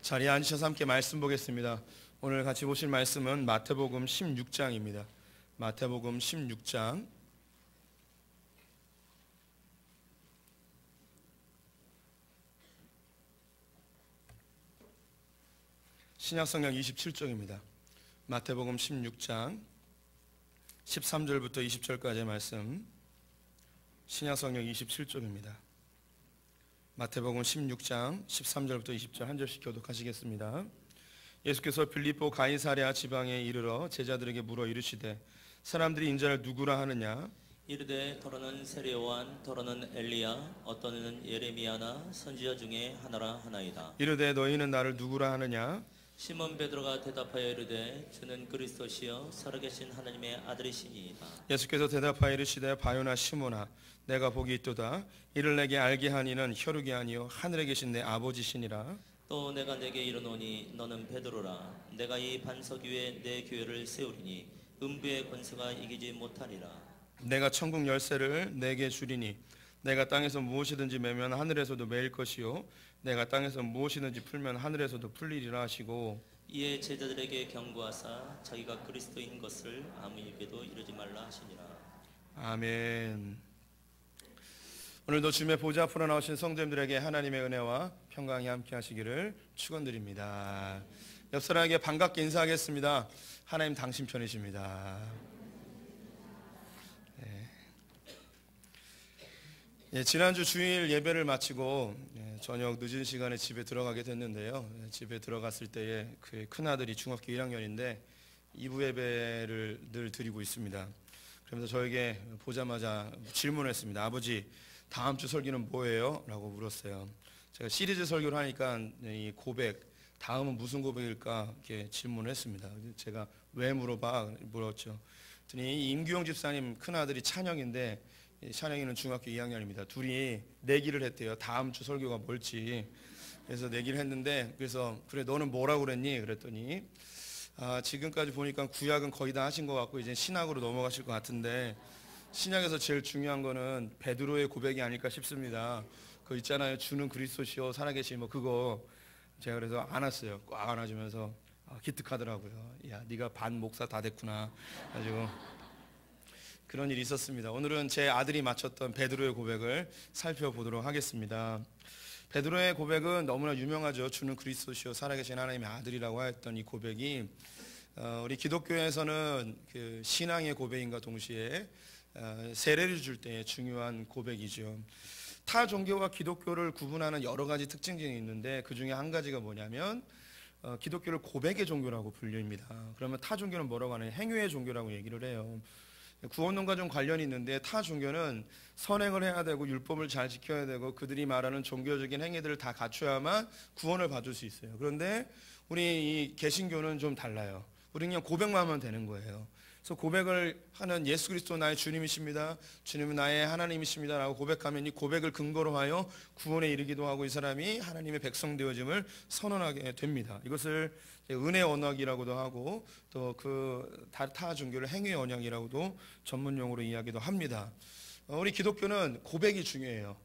자리에 앉으셔서 함께 말씀 보겠습니다. 오늘 같이 보실 말씀은 마태복음 16장입니다. 마태복음 16장 신약성경 27쪽입니다. 마태복음 16장 13절부터 20절까지의 말씀, 신약성경 27쪽입니다. 마태복음 16장 13절부터 20절 한 절씩 교독하시겠습니다. 예수께서 빌립보 가이사랴 지방에 이르러 제자들에게 물어 이르시되 사람들이 인자를 누구라 하느냐? 이르되 더러는 세례요한, 더러는 엘리야, 어떠는 예레미야나 선지자 중에 하나라 하나이다. 이르되 너희는 나를 누구라 하느냐? 시몬 베드로가 대답하여 이르되 주는 그리스도시요 살아계신 하나님의 아들이시니이다. 예수께서 대답하여 이르시되 바요나 시몬아 내가 복이 있도다. 이를 내게 알게 하니는 혈육이 아니요 하늘에 계신 내 아버지시니라. 또 내가 내게 이르노니 너는 베드로라. 내가 이 반석 위에 내 교회를 세우리니 음부의 권세가 이기지 못하리라. 내가 천국 열쇠를 내게 주리니 내가 땅에서 무엇이든지 매면 하늘에서도 매일 것이요 내가 땅에서 무엇이든지 풀면 하늘에서도 풀리리라 하시고, 이에 제자들에게 경고하사 자기가 그리스도인 것을 아무 입에도 이르지 말라 하시니라. 아멘. 오늘도 주님의 보좌 앞으로 나오신 성도님들에게 하나님의 은혜와 평강이 함께 하시기를 축원드립니다. 옆 사람에게 반갑게 인사하겠습니다. 하나님 당신 편이십니다. 지난주 주일 예배를 마치고 저녁 늦은 시간에 집에 들어가게 됐는데요. 집에 들어갔을 때에 그 큰아들이 중학교 1학년인데 2부 예배를 늘 드리고 있습니다. 그러면서 저에게 보자마자 질문했습니다. 아버지, 다음 주 설교는 뭐예요? 라고 물었어요. 제가 시리즈 설교를 하니까 이 고백, 다음은 무슨 고백일까? 이렇게 질문을 했습니다. 제가 왜 물었죠. 그랬더니 임규영 집사님 큰아들이 찬영인데 찬영이는 중학교 2학년입니다. 둘이 내기를 했대요. 다음 주 설교가 뭘지. 그래서 내기를 했는데, 그래서 그래 너는 뭐라고 그랬니? 그랬더니 지금까지 보니까 구약은 거의 다 하신 것 같고 이제 신약으로 넘어가실 것 같은데 신약에서 제일 중요한 거는 베드로의 고백이 아닐까 싶습니다. 그거 있잖아요. 주는 그리스도시요 살아계신 뭐 그거. 제가 그래서 안았어요. 꽉 안아주면서 기특하더라고요. 야, 네가 반 목사 다 됐구나. 가지고 그런 일이 있었습니다. 오늘은 제 아들이 맞췄던 베드로의 고백을 살펴보도록 하겠습니다. 베드로의 고백은 너무나 유명하죠. 주는 그리스도시요 살아계신 하나님의 아들이라고 하였던 이 고백이 우리 기독교에서는 그 신앙의 고백인과 동시에 세례를 줄 때의 중요한 고백이죠. 타 종교와 기독교를 구분하는 여러 가지 특징이 있는데 그 중에 한 가지가 뭐냐면 기독교를 고백의 종교라고 불립니다. 그러면 타 종교는 뭐라고 하느냐? 행위의 종교라고 얘기를 해요. 구원론과 좀 관련이 있는데 타 종교는 선행을 해야 되고 율법을 잘 지켜야 되고 그들이 말하는 종교적인 행위들을 다 갖춰야만 구원을 받을 수 있어요. 그런데 우리 이 개신교는 좀 달라요. 우리는 그냥 고백만 하면 되는 거예요. 그래서 고백을 하는 예수 그리스도 나의 주님이십니다. 주님은 나의 하나님이십니다. 라고 고백하면 이 고백을 근거로 하여 구원에 이르기도 하고 이 사람이 하나님의 백성 되어짐을 선언하게 됩니다. 이것을 은혜 언약이라고도 하고 또 그 타 종교를 행위 언약이라고도 전문 용어로 이야기도 합니다. 우리 기독교는 고백이 중요해요.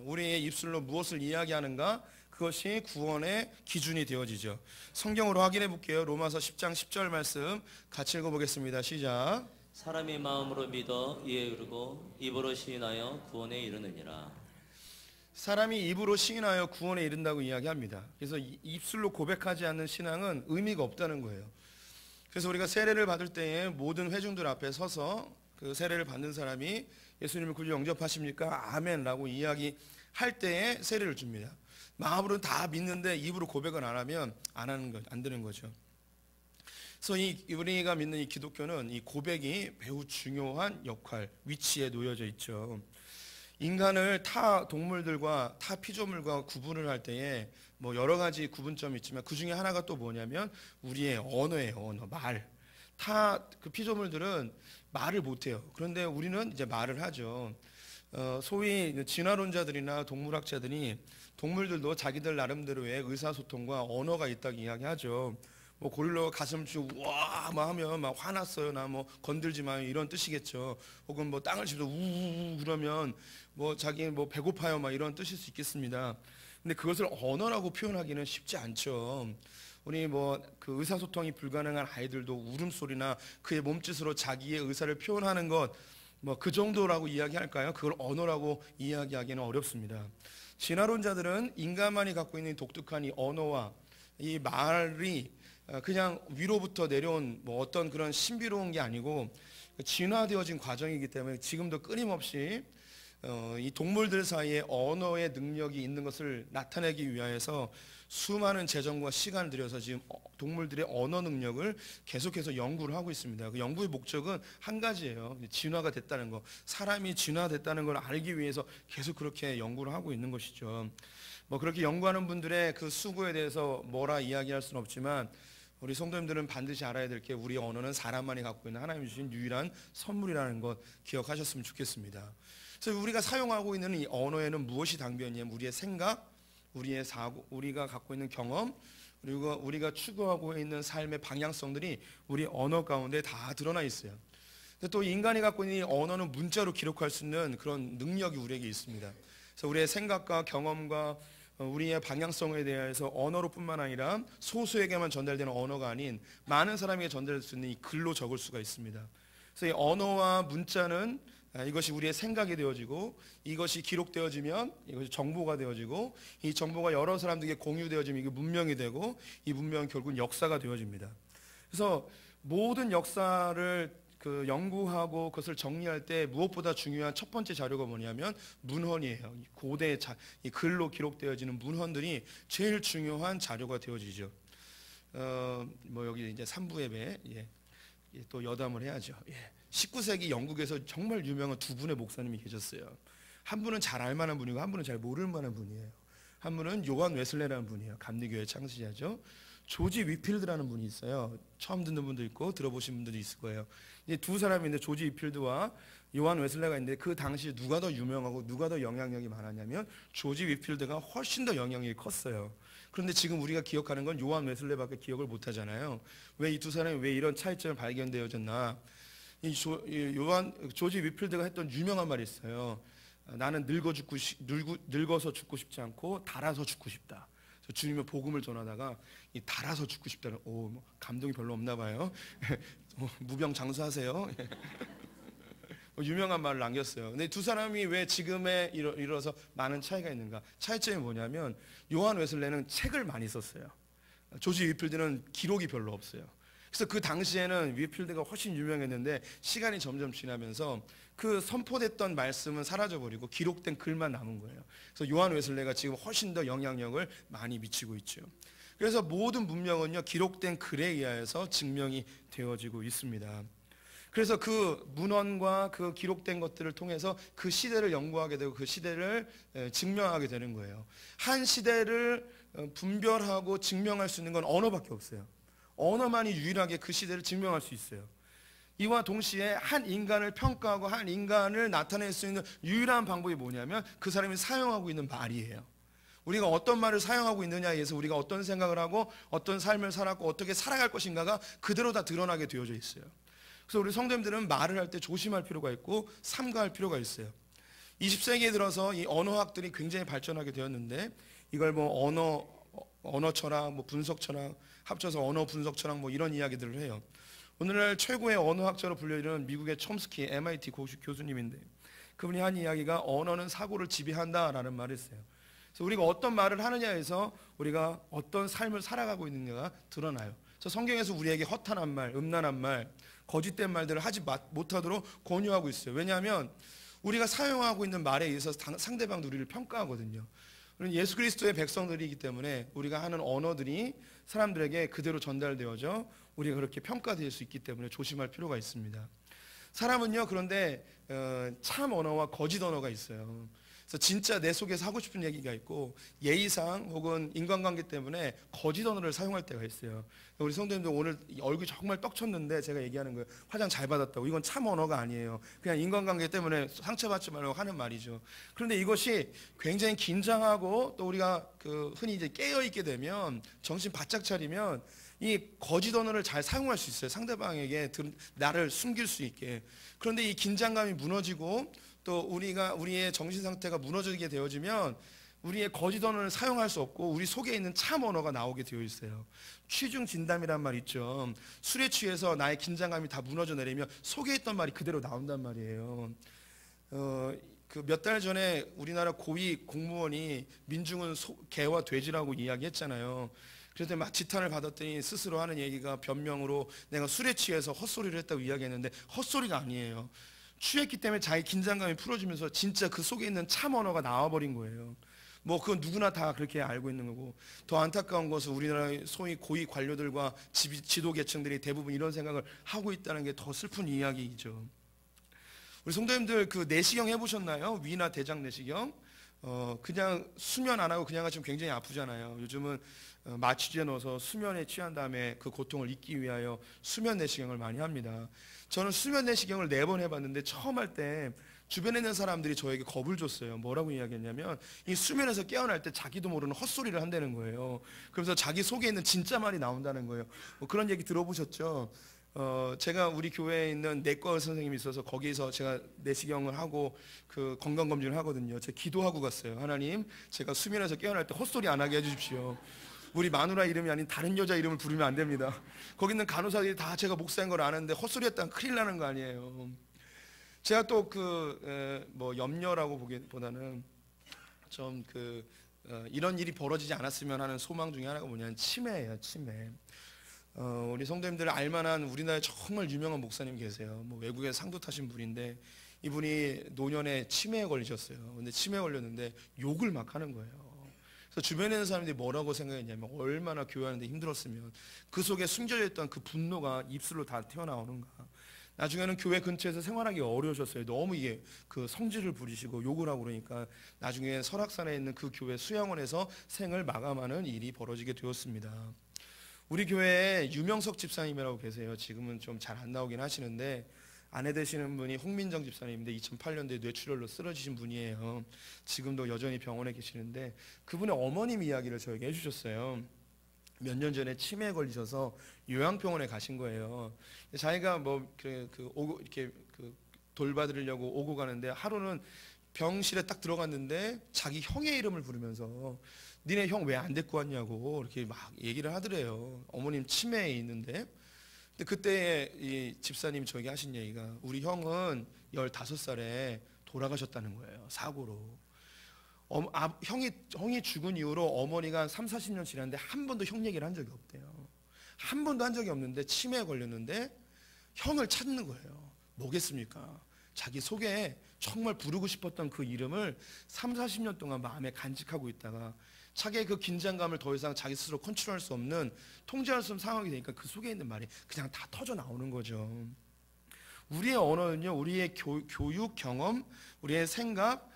우리의 입술로 무엇을 이야기하는가? 그것이 구원의 기준이 되어지죠. 성경으로 확인해 볼게요. 로마서 10장 10절 말씀 같이 읽어보겠습니다. 시작. 사람이 마음으로 믿어 이에 이르고 입으로 시인하여 구원에 이르느니라. 사람이 입으로 시인하여 구원에 이른다고 이야기합니다. 그래서 입술로 고백하지 않는 신앙은 의미가 없다는 거예요. 그래서 우리가 세례를 받을 때에 모든 회중들 앞에 서서 그 세례를 받는 사람이 예수님을 구주 영접하십니까? 아멘라고 이야기할 때에 세례를 줍니다. 마음으로는 다 믿는데 입으로 고백을 안 하면 안 되는 거죠. 그래서 우리가 믿는 이 기독교는 이 고백이 매우 중요한 역할, 위치에 놓여져 있죠. 인간을 타 동물들과 타 피조물과 구분을 할 때에 뭐 여러 가지 구분점이 있지만 그 중에 하나가 또 뭐냐면 우리의 언어예요. 언어, 말. 타 그 피조물들은 말을 못해요. 그런데 우리는 이제 말을 하죠. 소위 진화론자들이나 동물학자들이 동물들도 자기들 나름대로의 의사소통과 언어가 있다고 이야기하죠. 뭐 고릴라가 가슴을 치고 우와 막 하면 막 화났어요. 나 뭐 건들지 마요 이런 뜻이겠죠. 혹은 뭐 땅을 치면서 우우우 그러면 뭐 자기 뭐 배고파요 막 이런 뜻일 수 있겠습니다. 근데 그것을 언어라고 표현하기는 쉽지 않죠. 우리 뭐 그 의사소통이 불가능한 아이들도 울음소리나 그의 몸짓으로 자기의 의사를 표현하는 것, 뭐 그 정도라고 이야기할까요? 그걸 언어라고 이야기하기는 어렵습니다. 진화론자들은 인간만이 갖고 있는 독특한 이 언어와 이 말이 그냥 위로부터 내려온 뭐 어떤 그런 신비로운 게 아니고 진화되어진 과정이기 때문에 지금도 끊임없이 이 동물들 사이에 언어의 능력이 있는 것을 나타내기 위하여서 수많은 재정과 시간을 들여서 지금 동물들의 언어 능력을 계속해서 연구를 하고 있습니다. 그 연구의 목적은 한 가지예요. 진화가 됐다는 거, 사람이 진화됐다는 걸 알기 위해서 계속 그렇게 연구를 하고 있는 것이죠. 뭐 그렇게 연구하는 분들의 그 수고에 대해서 뭐라 이야기할 수는 없지만 우리 성도님들은 반드시 알아야 될 게 우리 언어는 사람만이 갖고 있는 하나님이 주신 유일한 선물이라는 것 기억하셨으면 좋겠습니다. 그래서 우리가 사용하고 있는 이 언어에는 무엇이 담겨 있냐면 우리의 생각, 우리의 사고, 우리가 갖고 있는 경험, 그리고 우리가 추구하고 있는 삶의 방향성들이 우리 언어 가운데 다 드러나 있어요. 근데 또 인간이 갖고 있는 이 언어는 문자로 기록할 수 있는 그런 능력이 우리에게 있습니다. 그래서 우리의 생각과 경험과 우리의 방향성에 대해서 언어로뿐만 아니라 소수에게만 전달되는 언어가 아닌 많은 사람에게 전달될 수 있는 이 글로 적을 수가 있습니다. 그래서 이 언어와 문자는 이것이 우리의 생각이 되어지고 이것이 기록되어지면 이것이 정보가 되어지고 이 정보가 여러 사람들에게 공유되어지면 이게 문명이 되고 이 문명은 결국은 역사가 되어집니다. 그래서 모든 역사를 그 연구하고 그것을 정리할 때 무엇보다 중요한 첫 번째 자료가 뭐냐면 문헌이에요. 고대 이 글로 기록되어지는 문헌들이 제일 중요한 자료가 되어지죠. 뭐 여기 이제 삼부예배 또 여담을 해야죠. 19세기 영국에서 정말 유명한 두 분의 목사님이 계셨어요. 한 분은 잘 알만한 분이고 한 분은 잘 모를 만한 분이에요. 한 분은 요한 웨슬레라는 분이에요. 감리교회 창시자죠. 조지 위필드라는 분이 있어요. 처음 듣는 분도 있고 들어보신 분들도 있을 거예요. 이제 두 사람인데 조지 위필드와 요한 웨슬레가 있는데 그 당시에 누가 더 유명하고 누가 더 영향력이 많았냐면 조지 위필드가 훨씬 더 영향력이 컸어요. 그런데 지금 우리가 기억하는 건 요한 웨슬레밖에 기억을 못 하잖아요. 왜 이 두 사람이 왜 이런 차이점이 발견되어졌나? 조지 위필드가 했던 유명한 말이 있어요. 나는 늙어서 죽고 싶지 않고 달아서 죽고 싶다. 주님의 복음을 전하다가 이 달아서 죽고 싶다는 감동이 별로 없나 봐요. 무병장수하세요. 유명한 말을 남겼어요. 근데 두 사람이 왜 지금에 이르러서 많은 차이가 있는가? 차이점이 뭐냐면 요한 웨슬레는 책을 많이 썼어요. 조지 위필드는 기록이 별로 없어요. 그래서 그 당시에는 위필드가 훨씬 유명했는데 시간이 점점 지나면서 그 선포됐던 말씀은 사라져버리고 기록된 글만 남은 거예요. 그래서 요한 웨슬레가 지금 훨씬 더 영향력을 많이 미치고 있죠. 그래서 모든 문명은요 기록된 글에 의해서 증명이 되어지고 있습니다. 그래서 그 문헌과 그 기록된 것들을 통해서 그 시대를 연구하게 되고 그 시대를 증명하게 되는 거예요. 한 시대를 분별하고 증명할 수 있는 건 언어밖에 없어요. 언어만이 유일하게 그 시대를 증명할 수 있어요. 이와 동시에 한 인간을 평가하고 한 인간을 나타낼 수 있는 유일한 방법이 뭐냐면 그 사람이 사용하고 있는 말이에요. 우리가 어떤 말을 사용하고 있느냐에 의해서 우리가 어떤 생각을 하고 어떤 삶을 살았고 어떻게 살아갈 것인가가 그대로 다 드러나게 되어져 있어요. 그래서 우리 성도님들은 말을 할 때 조심할 필요가 있고 삼가할 필요가 있어요. 20세기에 들어서 이 언어학들이 굉장히 발전하게 되었는데 이걸 뭐 언어 철학, 뭐 분석 철학 합쳐서 언어 분석 철학 뭐 이런 이야기들을 해요. 오늘날 최고의 언어학자로 불리는 미국의 촘스키 MIT 교수님인데 그분이 한 이야기가 언어는 사고를 지배한다라는 말을 했어요. 그래서 우리가 어떤 말을 하느냐에서 우리가 어떤 삶을 살아가고 있는가가 드러나요. 그래서 성경에서 우리에게 허탄한 말, 음란한 말, 거짓된 말들을 하지 못하도록 권유하고 있어요. 왜냐하면 우리가 사용하고 있는 말에 의해서 상대방도 우리를 평가하거든요. 예수 그리스도의 백성들이기 때문에 우리가 하는 언어들이 사람들에게 그대로 전달되어져 우리가 그렇게 평가될 수 있기 때문에 조심할 필요가 있습니다. 사람은요 그런데 참 언어와 거짓 언어가 있어요. 그래서 진짜 내 속에서 하고 싶은 얘기가 있고 예의상 혹은 인간관계 때문에 거짓 언어를 사용할 때가 있어요. 우리 성도님들 오늘 얼굴이 정말 떡쳤는데 제가 얘기하는 거예요. 화장 잘 받았다고. 이건 참 언어가 아니에요. 그냥 인간관계 때문에 상처받지 말라고 하는 말이죠. 그런데 이것이 굉장히 긴장하고 또 우리가 흔히 이제 깨어있게 되면 정신 바짝 차리면 이 거짓 언어를 잘 사용할 수 있어요. 상대방에게 나를 숨길 수 있게. 그런데 이 긴장감이 무너지고 또 우리의 정신 상태가 무너지게 되어지면 우리의 거짓 언어를 사용할 수 없고 우리 속에 있는 참 언어가 나오게 되어 있어요. 취중 진담이란 말 있죠. 술에 취해서 나의 긴장감이 다 무너져 내리면 속에 있던 말이 그대로 나온단 말이에요. 그 몇 달 전에 우리나라 고위 공무원이 민중은 개와 돼지라고 이야기했잖아요. 그래서 막 지탄을 받았더니 스스로 하는 얘기가 변명으로 내가 술에 취해서 헛소리를 했다고 이야기했는데 헛소리가 아니에요. 취했기 때문에 자기 긴장감이 풀어지면서 진짜 그 속에 있는 참 언어가 나와버린 거예요. 뭐 그건 누구나 다 그렇게 알고 있는 거고, 더 안타까운 것은 우리나라의 소위 고위 관료들과 지도 계층들이 대부분 이런 생각을 하고 있다는 게 더 슬픈 이야기이죠. 우리 성도님들 그 내시경 해보셨나요? 위나 대장 내시경? 그냥 수면 안 하고 그냥 하시면 굉장히 아프잖아요. 요즘은 마취제 넣어서 수면에 취한 다음에 그 고통을 잊기 위하여 수면 내시경을 많이 합니다. 저는 수면 내시경을 4번 해봤는데 처음 할 때 주변에 있는 사람들이 저에게 겁을 줬어요. 뭐라고 이야기했냐면 이 수면에서 깨어날 때 자기도 모르는 헛소리를 한다는 거예요. 그래서 자기 속에 있는 진짜 말이 나온다는 거예요. 뭐 그런 얘기 들어보셨죠? 제가 우리 교회에 있는 내과 선생님이 있어서 거기서 제가 내시경을 하고 그 건강검진을 하거든요. 제가 기도하고 갔어요. 하나님, 제가 수면에서 깨어날 때 헛소리 안 하게 해주십시오. 우리 마누라 이름이 아닌 다른 여자 이름을 부르면 안 됩니다. 거기 있는 간호사들이 다 제가 목사인 걸 아는데 헛소리 했다면 큰일 나는 거 아니에요. 제가 또 뭐 염려라고 보기보다는 좀 이런 일이 벌어지지 않았으면 하는 소망 중에 하나가 뭐냐면 치매예요. 치매. 우리 성도님들 알만한 우리나라에 정말 유명한 목사님 계세요. 뭐 외국에 상도 타신 분인데 이분이 노년에 치매에 걸리셨어요. 근데 치매에 걸렸는데 욕을 막 하는 거예요. 그래서 주변에 있는 사람들이 뭐라고 생각했냐면 얼마나 교회하는데 힘들었으면 그 속에 숨겨져 있던 그 분노가 입술로 다 튀어나오는가. 나중에는 교회 근처에서 생활하기 어려우셨어요. 너무 이게 그 성질을 부리시고 욕을 하고 그러니까 나중에 설악산에 있는 그 교회 수양원에서 생을 마감하는 일이 벌어지게 되었습니다. 우리 교회에 유명석 집사님이라고 계세요. 지금은 좀 잘 안 나오긴 하시는데 아내 되시는 분이 홍민정 집사님인데 2008년도에 뇌출혈로 쓰러지신 분이에요. 지금도 여전히 병원에 계시는데 그분의 어머님 이야기를 저에게 해주셨어요. 몇 년 전에 치매에 걸리셔서 요양병원에 가신 거예요. 자기가 뭐 이렇게 돌봐드리려고 오고 가는데 하루는 병실에 딱 들어갔는데 자기 형의 이름을 부르면서 니네 형 왜 안 데리고 왔냐고 이렇게 막 얘기를 하더래요. 어머님 치매에 있는데. 근데 그때 이 집사님이 저에게 하신 얘기가 우리 형은 15살에 돌아가셨다는 거예요. 사고로. 형이 죽은 이후로 어머니가 한 3, 40년 지났는데 한 번도 형 얘기를 한 적이 없대요. 한 번도 한 적이 없는데 치매에 걸렸는데 형을 찾는 거예요. 뭐겠습니까? 자기 속에 정말 부르고 싶었던 그 이름을 3, 40년 동안 마음에 간직하고 있다가 자기의 그 긴장감을 더 이상 자기 스스로 컨트롤할 수 없는, 통제할 수 없는 상황이 되니까 그 속에 있는 말이 그냥 다 터져 나오는 거죠. 우리의 언어는요, 우리의 교육 경험, 우리의 생각,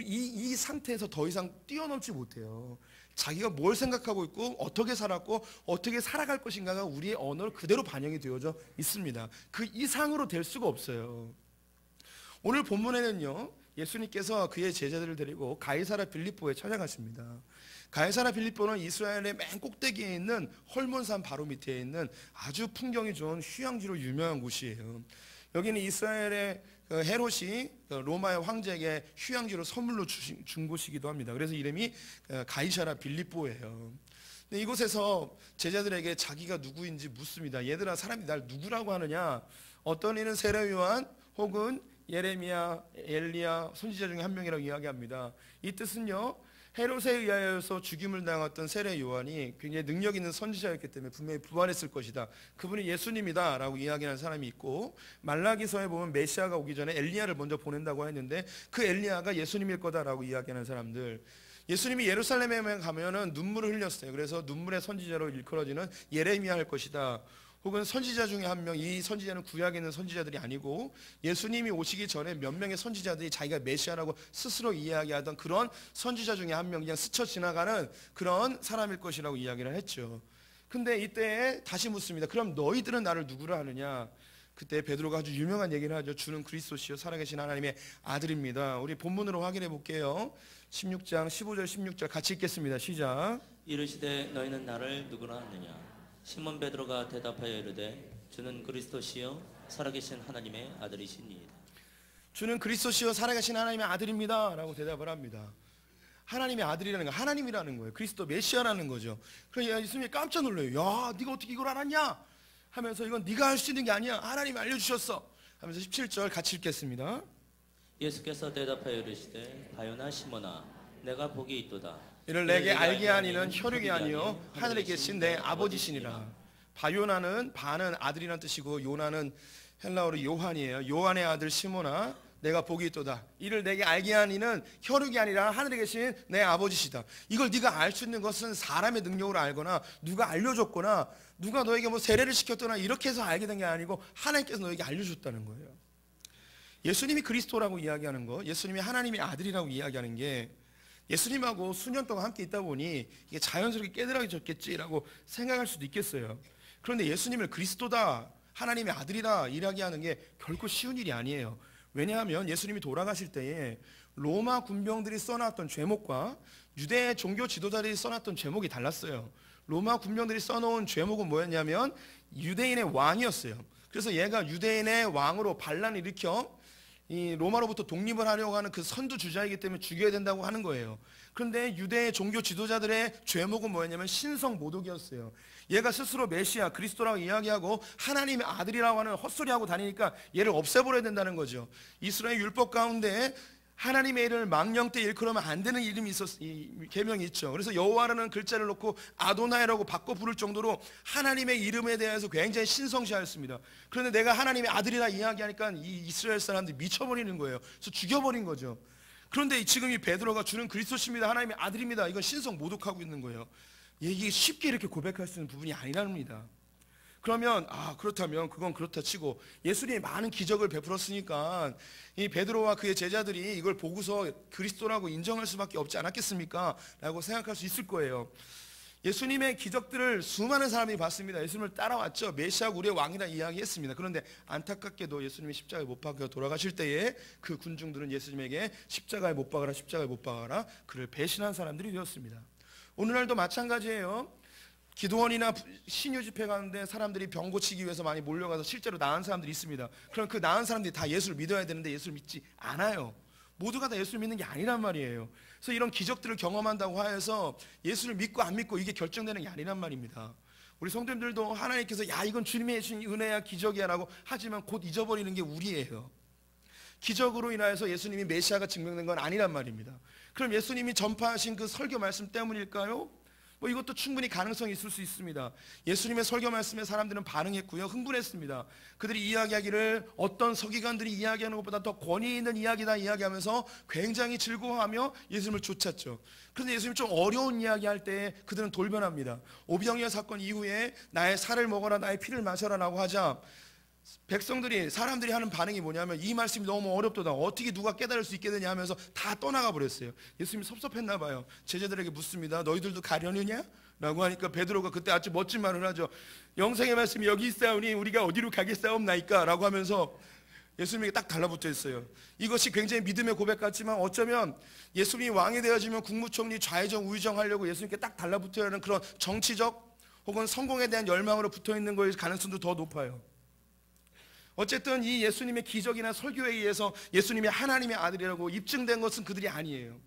이 상태에서 더 이상 뛰어넘지 못해요. 자기가 뭘 생각하고 있고 어떻게 살았고 어떻게 살아갈 것인가가 우리의 언어로 그대로 반영이 되어져 있습니다. 그 이상으로 될 수가 없어요. 오늘 본문에는요, 예수님께서 그의 제자들을 데리고 가이사라 빌립보에 찾아가십니다. 가이사라 빌립보는 이스라엘의 맨 꼭대기에 있는 헐몬산 바로 밑에 있는 아주 풍경이 좋은 휴양지로 유명한 곳이에요. 여기는 이스라엘의 헤롯이 로마의 황제에게 휴양지로 선물로 준 곳이기도 합니다. 그래서 이름이 가이사라 빌립보예요. 근데 이곳에서 제자들에게 자기가 누구인지 묻습니다. 얘들아, 사람이 날 누구라고 하느냐? 어떤 이는 세례 요한 혹은 예레미야, 엘리야 선지자 중에 한 명이라고 이야기합니다. 이 뜻은요, 헤롯에 의하여서 죽임을 당했던 세례 요한이 굉장히 능력 있는 선지자였기 때문에 분명히 부활했을 것이다. 그분이 예수님이다 라고 이야기하는 사람이 있고, 말라기서에 보면 메시아가 오기 전에 엘리야를 먼저 보낸다고 했는데 그 엘리야가 예수님일 거다라고 이야기하는 사람들, 예수님이 예루살렘에 가면은 눈물을 흘렸어요. 그래서 눈물의 선지자로 일컬어지는 예레미야 할 것이다. 혹은 선지자 중에 한 명, 이 선지자는 구약에 있는 선지자들이 아니고 예수님이 오시기 전에 몇 명의 선지자들이 자기가 메시아라고 스스로 이야기하던 그런 선지자 중에 한 명, 그냥 스쳐 지나가는 그런 사람일 것이라고 이야기를 했죠. 근데 이때 다시 묻습니다. 그럼 너희들은 나를 누구라 하느냐? 그때 베드로가 아주 유명한 얘기를 하죠. 주는 그리스도시요 살아계신 하나님의 아들입니다. 우리 본문으로 확인해 볼게요. 16장 15절 16절 같이 읽겠습니다. 시작. 이르시되 너희는 나를 누구라 하느냐? 시몬 베드로가 대답하여 이르되 주는 그리스도시요 살아계신 하나님의 아들이시니이다. 주는 그리스도시요 살아계신 하나님의 아들입니다 라고 대답을 합니다. 하나님의 아들이라는 거, 하나님이라는 거예요. 그리스도 메시아라는 거죠. 그래서 예수님이 깜짝 놀라요. 야, 네가 어떻게 이걸 알았냐? 하면서 이건 네가 할 수 있는 게 아니야. 하나님이 알려주셨어. 하면서 17절 같이 읽겠습니다. 예수께서 대답하여 이르시되 바요나 시몬아 내가 복이 있도다. 이를 내게 알게 하니는 혈육이 아니요 하늘에 계신 내 아버지시니라. 바요나는 바는 아들이라는 뜻이고 요나는 헬라어로 요한이에요. 요한의 아들 시몬아 내가 복이 있도다. 이를 내게 알게 하니는 혈육이 아니라 하늘에 계신 내 아버지시다. 이걸 네가 알 수 있는 것은 사람의 능력으로 알거나 누가 알려줬거나 누가 너에게 뭐 세례를 시켰거나 이렇게 해서 알게 된 게 아니고 하나님께서 너에게 알려줬다는 거예요. 예수님이 그리스도라고 이야기하는 거, 예수님이 하나님의 아들이라고 이야기하는 게 예수님하고 수년 동안 함께 있다 보니 이게 자연스럽게 깨달아졌겠지라고 생각할 수도 있겠어요. 그런데 예수님을 그리스도다, 하나님의 아들이다 이야기하는 게 결코 쉬운 일이 아니에요. 왜냐하면 예수님이 돌아가실 때에 로마 군병들이 써놨던 죄목과 유대 종교 지도자들이 써놨던 죄목이 달랐어요. 로마 군병들이 써놓은 죄목은 뭐였냐면 유대인의 왕이었어요. 그래서 얘가 유대인의 왕으로 반란을 일으켜 이 로마로부터 독립을 하려고 하는 그 선두주자이기 때문에 죽여야 된다고 하는 거예요. 그런데 유대 종교 지도자들의 죄목은 뭐였냐면 신성 모독이었어요. 얘가 스스로 메시아 그리스도라고 이야기하고 하나님의 아들이라고 하는 헛소리하고 다니니까 얘를 없애버려야 된다는 거죠. 이스라엘 율법 가운데 하나님의 이름을 망령 때 일컬으면 안 되는 이름이 계명이 있죠. 그래서 여호와라는 글자를 놓고 아도나이라고 바꿔 부를 정도로 하나님의 이름에 대해서 굉장히 신성시하였습니다. 그런데 내가 하나님의 아들이라 이야기하니까 이 이스라엘 사람들이 미쳐버리는 거예요. 그래서 죽여버린 거죠. 그런데 지금 이 베드로가 주는 그리스도십니다, 하나님의 아들입니다, 이건 신성 모독하고 있는 거예요. 이게 쉽게 이렇게 고백할 수 있는 부분이 아니랍니다. 그러면 그렇다면 그건 그렇다 치고 예수님이 많은 기적을 베풀었으니까 이 베드로와 그의 제자들이 이걸 보고서 그리스도라고 인정할 수밖에 없지 않았겠습니까? 라고 생각할 수 있을 거예요. 예수님의 기적들을 수많은 사람이 봤습니다. 예수님을 따라왔죠. 메시아 우리의 왕이라 이야기했습니다. 그런데 안타깝게도 예수님이 십자가에 못 박혀 돌아가실 때에 그 군중들은 예수님에게 십자가에 못 박아라, 십자가에 못 박아라, 그를 배신한 사람들이 되었습니다. 오늘날도 마찬가지예요. 기도원이나 신유 집회 가는데 사람들이 병 고치기 위해서 많이 몰려가서 실제로 나은 사람들이 있습니다. 그럼 그 나은 사람들이 다 예수를 믿어야 되는데 예수를 믿지 않아요. 모두가 다 예수를 믿는 게 아니란 말이에요. 그래서 이런 기적들을 경험한다고 하여서 예수를 믿고 안 믿고 이게 결정되는 게 아니란 말입니다. 우리 성도님들도 하나님께서 야 이건 주님의 주신 은혜야 기적이야 라고 하지만 곧 잊어버리는 게 우리예요. 기적으로 인하여서 예수님이 메시아가 증명된 건 아니란 말입니다. 그럼 예수님이 전파하신 그 설교 말씀 때문일까요? 뭐 이것도 충분히 가능성이 있을 수 있습니다. 예수님의 설교 말씀에 사람들은 반응했고요, 흥분했습니다. 그들이 이야기하기를 어떤 서기관들이 이야기하는 것보다 더 권위 있는 이야기다 이야기하면서 굉장히 즐거워하며 예수님을 쫓았죠. 그런데 예수님이 좀 어려운 이야기할 때 그들은 돌변합니다. 오병이어 사건 이후에 나의 살을 먹어라, 나의 피를 마셔라 라고 하자 백성들이, 사람들이 하는 반응이 뭐냐면 이 말씀이 너무 어렵도다, 어떻게 누가 깨달을 수 있게 되냐 하면서 다 떠나가 버렸어요. 예수님이 섭섭했나 봐요. 제자들에게 묻습니다. 너희들도 가려느냐? 라고 하니까 베드로가 그때 아주 멋진 말을 하죠. 영생의 말씀이 여기 있사오니 우리가 어디로 가겠사옵나이까? 라고 하면서 예수님에게 딱 달라붙어 있어요. 이것이 굉장히 믿음의 고백 같지만 어쩌면 예수님이 왕이 되어지면 국무총리 좌의정 우의정 하려고 예수님께 딱 달라붙어야 하는 그런 정치적 혹은 성공에 대한 열망으로 붙어있는 거일 가능성도 더 높아요. 어쨌든 이 예수님의 기적이나 설교에 의해서 예수님이 하나님의 아들이라고 입증된 것은 그들이 아니에요.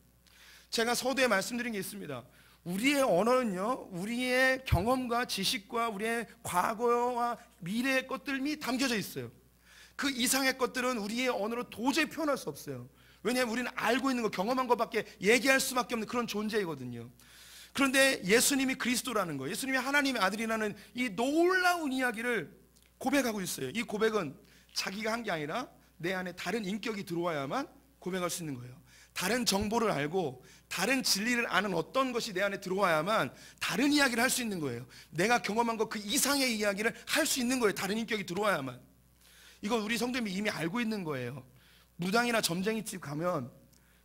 제가 서두에 말씀드린 게 있습니다. 우리의 언어는요, 우리의 경험과 지식과 우리의 과거와 미래의 것들이 담겨져 있어요. 그 이상의 것들은 우리의 언어로 도저히 표현할 수 없어요. 왜냐하면 우리는 알고 있는 거, 경험한 것밖에 얘기할 수밖에 없는 그런 존재이거든요. 그런데 예수님이 그리스도라는 거, 예수님이 하나님의 아들이라는 이 놀라운 이야기를 고백하고 있어요. 이 고백은 자기가 한 게 아니라 내 안에 다른 인격이 들어와야만 고백할 수 있는 거예요. 다른 정보를 알고 다른 진리를 아는 어떤 것이 내 안에 들어와야만 다른 이야기를 할 수 있는 거예요. 내가 경험한 것 그 이상의 이야기를 할 수 있는 거예요. 다른 인격이 들어와야만. 이건 우리 성도님이 이미 알고 있는 거예요. 무당이나 점쟁이집 가면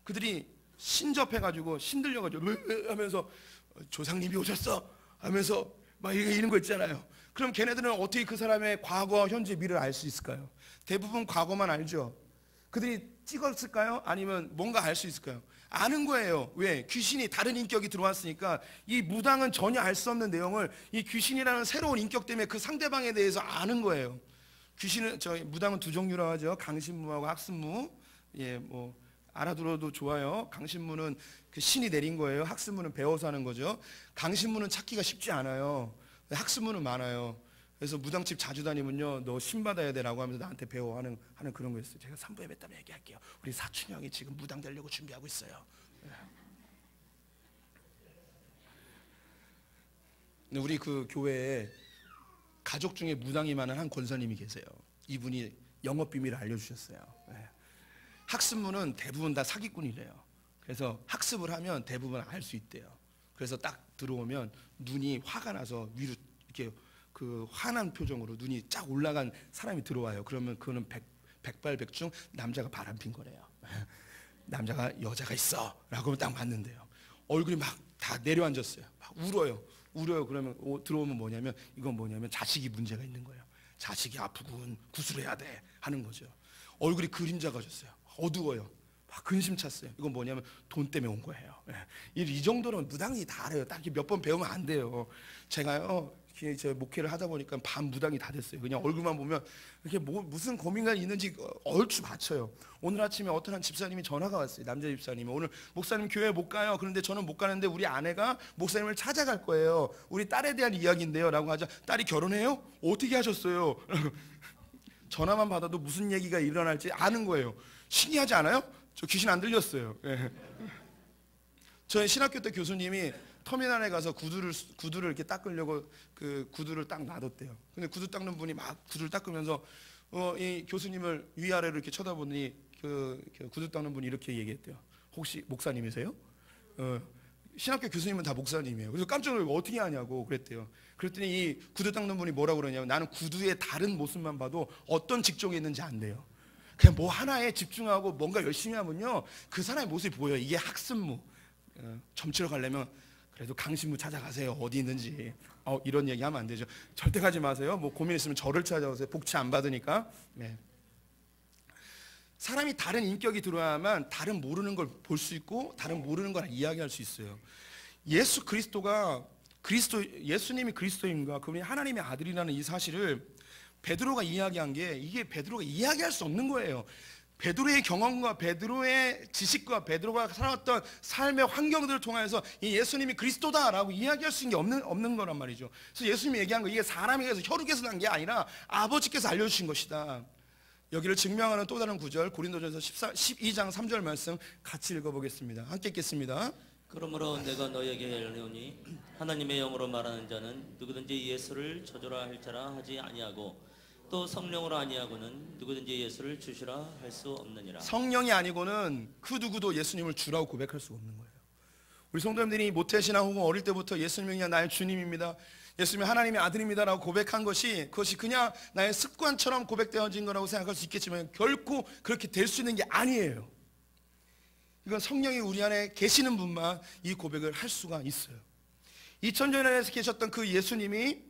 그들이 신접해가지고 신들려가지고 하면서 조상님이 오셨어 하면서 막 이런 거 있잖아요. 그럼 걔네들은 어떻게 그 사람의 과거, 현재, 미래를 알 수 있을까요? 대부분 과거만 알죠. 그들이 찍었을까요? 아니면 뭔가 알 수 있을까요? 아는 거예요. 왜? 귀신이 다른 인격이 들어왔으니까 이 무당은 전혀 알 수 없는 내용을 이 귀신이라는 새로운 인격 때문에 그 상대방에 대해서 아는 거예요. 무당은 두 종류라고 하죠. 강신무하고 학신무. 뭐 알아들어도 좋아요. 강신문은 그 신이 내린 거예요. 학습문은 배워서 하는 거죠. 강신문은 찾기가 쉽지 않아요. 학습문은 많아요. 그래서 무당집 자주 다니면요, 너 신 받아야 돼라고 하면서 나한테 배워하는 그런 거였어요. 제가 3부 예배 때문에 얘기할게요. 우리 사춘이 형이 지금 무당 되려고 준비하고 있어요. 근데 우리 그 교회에 가족 중에 무당이 많은 한 권사님이 계세요. 이분이 영업 비밀을 알려주셨어요. 학습문은 대부분 다 사기꾼이래요. 그래서 학습을 하면 대부분 알 수 있대요. 그래서 딱 들어오면 눈이 화가 나서 위로 이렇게 그 화난 표정으로 눈이 쫙 올라간 사람이 들어와요. 그러면 그거는 백발백중 남자가 바람핀 거래요. 남자가 여자가 있어 라고 딱 봤는데요, 얼굴이 막 다 내려앉았어요. 막 울어요. 그러면 들어오면 뭐냐면, 이건 뭐냐면 자식이 문제가 있는 거예요. 자식이 아프군, 구술해야 돼 하는 거죠. 얼굴이 그림자가 졌어요. 어두워요. 막 근심 찼어요. 이건 뭐냐면 돈 때문에 온 거예요. 이 정도는 무당이 다 알아요. 딱 몇 번 배우면 안 돼요. 제가요, 제 목회를 하다 보니까 반 무당이 다 됐어요. 그냥 얼굴만 보면 이렇게 무슨 고민가 있는지 얼추 맞춰요. 오늘 아침에 어떤 한 집사님이 전화가 왔어요. 남자 집사님이, 오늘 목사님 교회 못 가요. 그런데 저는 못 가는데 우리 아내가 목사님을 찾아갈 거예요. 우리 딸에 대한 이야기인데요 라고 하자, 딸이 결혼해요? 어떻게 하셨어요? 전화만 받아도 무슨 얘기가 일어날지 아는 거예요. 신기하지 않아요? 저 귀신 안 들렸어요. 저희 신학교 때 교수님이 터미널에 가서 구두를 이렇게 닦으려고 그 구두를 딱 놔뒀대요. 근데 구두 닦는 분이 막 구두를 닦으면서 이 교수님을 위아래로 이렇게 쳐다보니 그 구두 닦는 분이 이렇게 얘기했대요. 혹시 목사님이세요? 신학교 교수님은 다 목사님이에요. 그래서 깜짝 놀라고 어떻게 하냐고 그랬대요. 그랬더니 이 구두 닦는 분이 뭐라고 그러냐면, 나는 구두의 다른 모습만 봐도 어떤 직종에 있는지 안 돼요. 그냥 뭐 하나에 집중하고 뭔가 열심히 하면요, 그 사람의 모습이 보여요. 이게 학습무. 점치러 가려면 그래도 강신무 찾아가세요. 어디 있는지. 이런 얘기하면 안 되죠. 절대 가지 마세요. 뭐 고민 있으면 저를 찾아오세요. 복지 안 받으니까. 사람이 다른 인격이 들어야만 다른 모르는 걸 볼 수 있고 다른 모르는 걸 이야기할 수 있어요. 예수님이 그리스도인가, 그분이 하나님의 아들이라는 이 사실을 베드로가 이야기한 게, 이게 베드로가 이야기할 수 없는 거예요. 베드로의 경험과 베드로의 지식과 베드로가 살아왔던 삶의 환경들을 통해서 이 예수님이 그리스도다라고 이야기할 수 있는 게 없는 거란 말이죠. 그래서 예수님이 얘기한 거, 이게 사람에 의해서 혈육에서 난 게 아니라 아버지께서 알려주신 것이다. 여기를 증명하는 또 다른 구절, 고린도전서 12장 3절 말씀 같이 읽어보겠습니다. 함께 읽겠습니다. 그러므로 내가 너에게 이르노니 하나님의 영으로 말하는 자는 누구든지 예수를 저주라 할 자라 하지 아니하고 또 성령으로 아니하고는 누구든지 예수를 주시라 할 수 없느니라. 성령이 아니고는 그 누구도 예수님을 주라고 고백할 수 없는 거예요. 우리 성도님들이 모태신앙 혹은 어릴 때부터 예수님이 나의 주님입니다, 예수님이 하나님의 아들입니다라고 고백한 것이, 그것이 그냥 나의 습관처럼 고백되어진 거라고 생각할 수 있겠지만 결코 그렇게 될 수 있는 게 아니에요. 이건 성령이 우리 안에 계시는 분만 이 고백을 할 수가 있어요. 2000년 안에서 계셨던 그 예수님이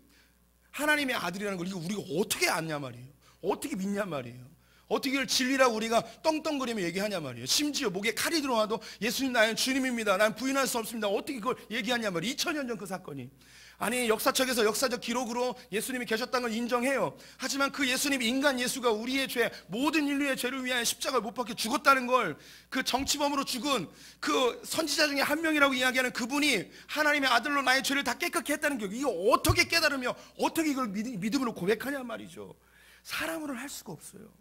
하나님의 아들이라는 걸 우리가 어떻게 아냐 말이에요. 어떻게 믿냐 말이에요. 어떻게 이걸 진리라고 우리가 떵떵거리며 얘기하냐 말이에요. 심지어 목에 칼이 들어와도 예수님 나의 주님입니다, 난 부인할 수 없습니다, 어떻게 그걸 얘기하냐 말이에요. 2000년 전 그 사건이. 아니, 역사책에서 역사적 기록으로 예수님이 계셨다는 걸 인정해요. 하지만 그 예수님, 인간 예수가 우리의 죄, 모든 인류의 죄를 위하여 십자가를 못 박혀 죽었다는 걸, 그 정치범으로 죽은 그 선지자 중에 한 명이라고 이야기하는 그분이 하나님의 아들로 나의 죄를 다 깨끗게 했다는 게, 이거 어떻게 깨달으며 어떻게 이걸 믿음으로 고백하냐 말이죠. 사람으로는 할 수가 없어요.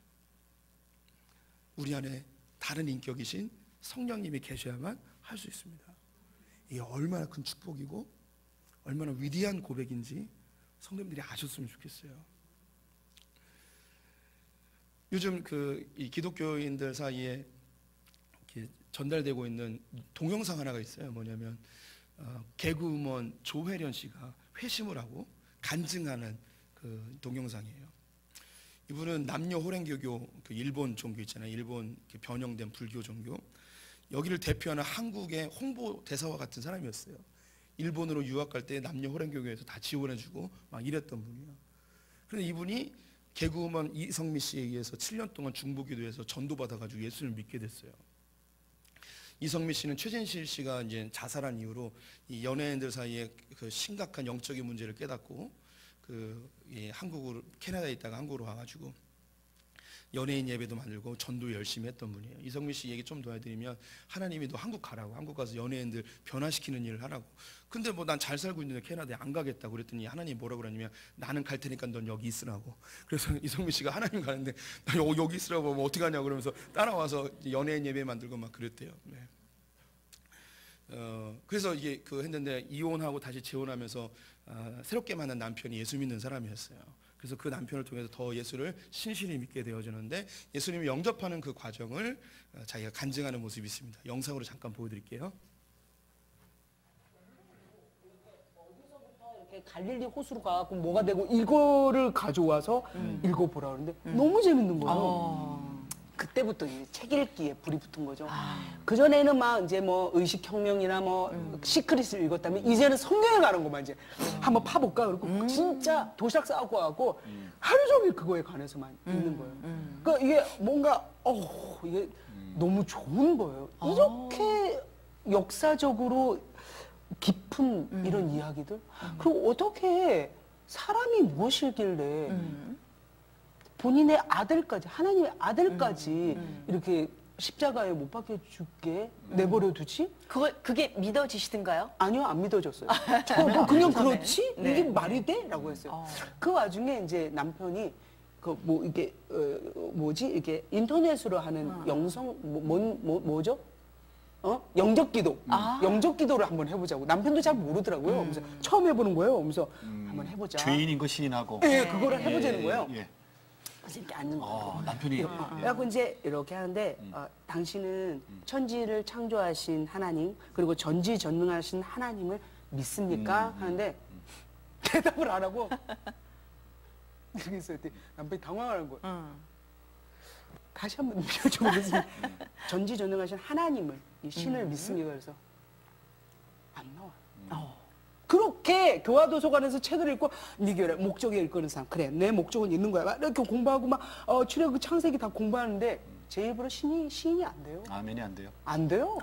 우리 안에 다른 인격이신 성령님이 계셔야만 할 수 있습니다. 이게 얼마나 큰 축복이고 얼마나 위대한 고백인지 성도님들이 아셨으면 좋겠어요. 요즘 이 기독교인들 사이에 이렇게 전달되고 있는 동영상 하나가 있어요. 뭐냐면 개그우먼 조혜련 씨가 회심을 하고 간증하는 그 동영상이에요. 이분은 남녀 호랭교교, 그 일본 종교 있잖아요. 일본 변형된 불교 종교, 여기를 대표하는 한국의 홍보 대사와 같은 사람이었어요. 일본으로 유학 갈 때 남녀 호랭교교에서 다 지원해주고 막 이랬던 분이에요. 그런데 이분이 개그우먼 이성미 씨에 의해서 7년 동안 중보기도에서 전도받아가지고 예수를 믿게 됐어요. 이성미 씨는 최진실 씨가 이제 자살한 이후로 이 연예인들 사이에 그 심각한 영적인 문제를 깨닫고 한국으로, 캐나다에 있다가 한국으로 와가지고 연예인 예배도 만들고 전도 열심히 했던 분이에요. 이성민 씨 얘기 좀 도와드리면 하나님이 너 한국 가라고, 한국 가서 연예인들 변화시키는 일을 하라고. 근데 뭐 난 잘 살고 있는데 캐나다에 안 가겠다고 그랬더니 하나님 뭐라고 그러냐면 나는 갈 테니까 넌 여기 있으라고. 그래서 이성민 씨가 하나님 가는데 나 여기 있으라고 뭐 어떻게 하냐고 그러면서 따라와서 연예인 예배 만들고 막 그랬대요. 네. 그래서 이게 했는데 이혼하고 다시 재혼하면서 새롭게 만난 남편이 예수 믿는 사람이었어요. 그래서 그 남편을 통해서 더 예수를 신실히 믿게 되어지는데 예수님을 영접하는 그 과정을 자기가 간증하는 모습이 있습니다. 영상으로 잠깐 보여드릴게요. 이렇게 갈릴리 호수로 가고 뭐가 되고 이거를 가져와서 읽어보라 그러는데 너무 재밌는 거예요. 그때부터 이제 책 읽기에 불이 붙은 거죠. 그 전에는 막 이제 뭐 의식혁명이나 뭐 시크릿을 읽었다면 이제는 성경에 관한 것만 이제 한번 파볼까 그러고 진짜 도시락 싸고 하고 하루 종일 그거에 관해서만 읽는 거예요. 그러니까 이게 뭔가 이게 너무 좋은 거예요. 이렇게 역사적으로 깊은 이런 이야기들. 그리고 어떻게 사람이 무엇이길래 본인의 아들까지, 하나님의 아들까지 이렇게 십자가에 못 박혀 죽게 내버려 두지? 그게 믿어지시던가요? 아니요, 안 믿어졌어요. 저 그냥 그렇지? 네. 이게 말이 돼? 라고 했어요. 그 와중에 이제 남편이 이게 이게 인터넷으로 하는 영성 뭐죠? 영적 기도. 영적 기도를 한번 해보자고. 남편도 잘 모르더라고요. 그래서 처음 해보는 거예요. 그래서 한번 해보자. 죄인인 거 시인하고. 네, 그거를 해보자는 거예요. 예. 그래서 이렇게 앉는 거예요. 남편이. 그래갖고 이제 이렇게 하는데 당신은 천지를 창조하신 하나님 그리고 전지전능하신 하나님을 믿습니까? 하는데 대답을 안 하고 이렇게 했어요. 남편이 당황하는 거예요. 다시 한번 여쭤보겠습니다. 전지전능하신 하나님을 이 신을 믿습니까? 그래서 안 나와요. 그렇게 교화도서관에서 책을 읽고 네 교회 목적에 읽는 사람 그래 내 목적은 있는 거야 막 이렇게 공부하고 막 출애굽 창세기 다 공부하는데 제 입으로 시인이 안 돼요. 아멘이 안 돼요? 안 돼요.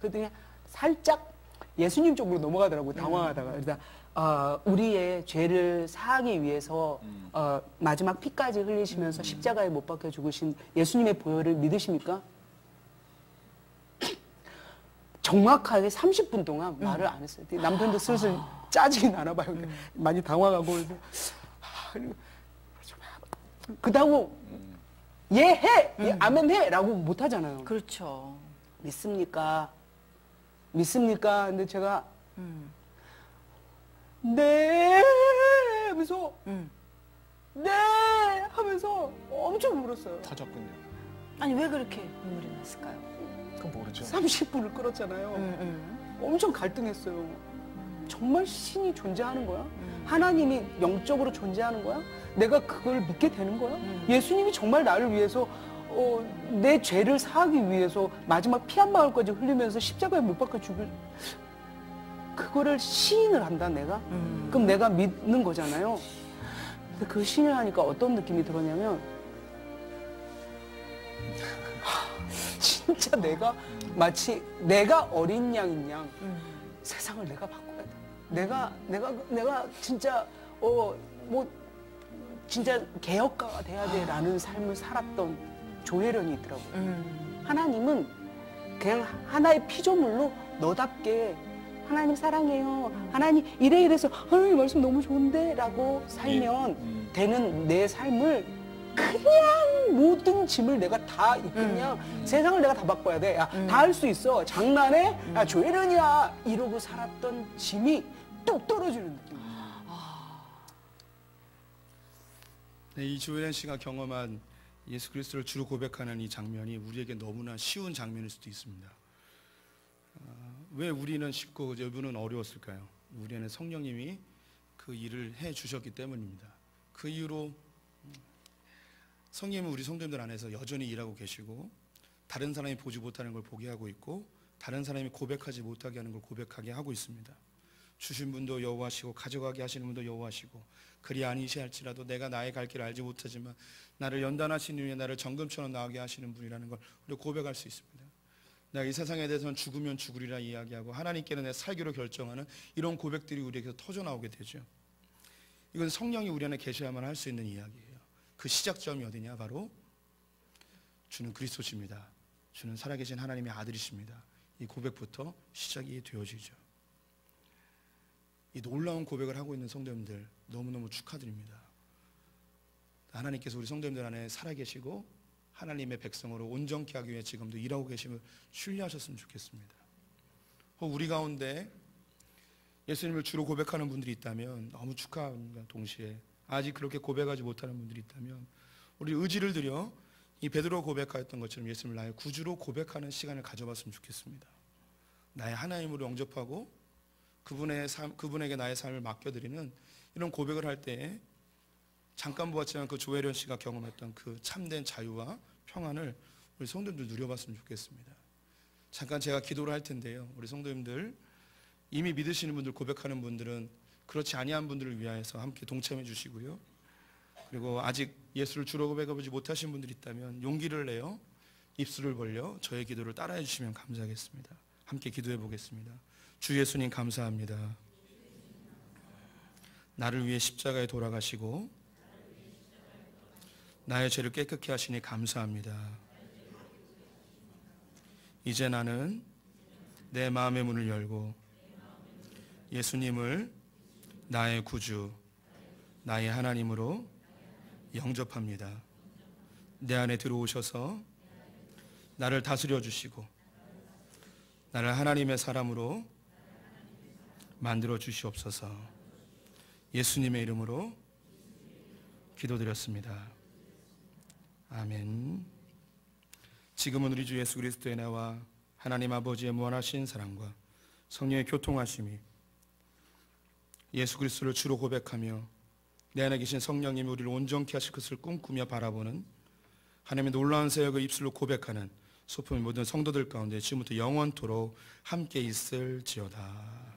그랬더니 살짝 예수님 쪽으로 넘어가더라고요. 당황하다가 그러다 우리의 죄를 사하기 위해서 마지막 피까지 흘리시면서 십자가에 못 박혀 죽으신 예수님의 보혈을 믿으십니까? 정확하게 30분 동안 말을 안 했어요. 남편도 슬슬 짜증이 나나 봐요. 많이 당황하고 그래서 그다고 해! 아멘 해! 라고 못 하잖아요. 그렇죠. 믿습니까? 근데 제가 네 하면서 네 하면서 엄청 울었어요. 터졌군요. 아니 왜 그렇게 눈물이 났을까요? 그건 모르죠. 30분을 끌었잖아요. 엄청 갈등했어요. 정말 신이 존재하는 거야? 하나님이 영적으로 존재하는 거야? 내가 그걸 믿게 되는 거야? 예수님이 정말 나를 위해서 내 죄를 사하기 위해서 마지막 피 한 방울까지 흘리면서 십자가에 못 박혀 죽을 그거를 시인을 한다 내가? 그럼 내가 믿는 거잖아요. 근데 그 시인을 하니까 어떤 느낌이 들었냐면 진짜 내가 마치 내가 어린 양인 양 세상을 내가 바꿔야 돼. 내가 진짜 뭐 진짜 개혁가가 돼야 돼라는 삶을 살았던 조혜련이 있더라고요. 하나님은 그냥 하나의 피조물로 너답게 하나님 사랑해요. 하나님 이래서 하나님 말씀 너무 좋은데라고 살면 되는 내 삶을 그냥 모든 짐을 내가 다 그냥 세상을 내가 다 바꿔야 돼. 다 할 수 있어. 장난해? 조혜련이야. 이러고 살았던 짐이 뚝 떨어지는 느낌. 네, 이 조혜련 씨가 경험한 예수 그리스도를 주로 고백하는 이 장면이 우리에게 너무나 쉬운 장면일 수도 있습니다. 왜 우리는 쉽고 여러분은 어려웠을까요? 우리 안에 성령님이 그 일을 해 주셨기 때문입니다. 그 이유로 성령님은 우리 성도님들 안에서 여전히 일하고 계시고 다른 사람이 보지 못하는 걸 보게 하고 있고 다른 사람이 고백하지 못하게 하는 걸 고백하게 하고 있습니다. 주신 분도 여호와시고 가져가게 하시는 분도 여호와시고 그리 아니시할지라도 내가 나의 갈 길을 알지 못하지만 나를 연단하신 이후에 나를 정금처럼 나오게 하시는 분이라는 걸 우리가 고백할 수 있습니다. 내가 이 세상에 대해서는 죽으면 죽으리라 이야기하고 하나님께는 내 살기로 결정하는 이런 고백들이 우리에게서 터져 나오게 되죠. 이건 성령이 우리 안에 계셔야만 할 수 있는 이야기예요. 그 시작점이 어디냐? 바로 주는 그리스도십니다. 주는 살아계신 하나님의 아들이십니다. 이 고백부터 시작이 되어지죠. 이 놀라운 고백을 하고 있는 성도님들 너무너무 축하드립니다. 하나님께서 우리 성도님들 안에 살아계시고 하나님의 백성으로 온전케 하기 위해 지금도 일하고 계심을 신뢰하셨으면 좋겠습니다. 우리 가운데 예수님을 주로 고백하는 분들이 있다면 너무 축하합니다. 동시에 아직 그렇게 고백하지 못하는 분들이 있다면 우리 의지를 들여 이 베드로 고백하였던 것처럼 예수님을 나의 구주로 고백하는 시간을 가져봤으면 좋겠습니다. 나의 하나님으로 영접하고 그분에게 나의 삶을 맡겨드리는 이런 고백을 할 때에 잠깐 보았지만 그 조혜련 씨가 경험했던 그 참된 자유와 평안을 우리 성도님들 누려봤으면 좋겠습니다. 잠깐 제가 기도를 할 텐데요. 우리 성도님들 이미 믿으시는 분들, 고백하는 분들은 그렇지 아니한 분들을 위하여서 함께 동참해 주시고요. 그리고 아직 예수를 주로 고백해보지 못하신 분들이 있다면 용기를 내어 입술을 벌려 저의 기도를 따라해 주시면 감사하겠습니다. 함께 기도해 보겠습니다. 주 예수님 감사합니다. 나를 위해 십자가에 돌아가시고 나의 죄를 깨끗게 하시니 감사합니다. 이제 나는 내 마음의 문을 열고 예수님을 나의 구주, 나의 하나님으로 영접합니다. 내 안에 들어오셔서 나를 다스려 주시고 나를 하나님의 사람으로 만들어 주시옵소서. 예수님의 이름으로 기도드렸습니다. 아멘. 지금은 우리 주 예수 그리스도의 나와 하나님 아버지의 무한하신 사랑과 성령의 교통하심이 예수 그리스도를 주로 고백하며 내 안에 계신 성령님이 우리를 온전케 하실 것을 꿈꾸며 바라보는 하나님의 놀라운 사역을 입술로 고백하는 소품의 모든 성도들 가운데 지금부터 영원토록 함께 있을지어다.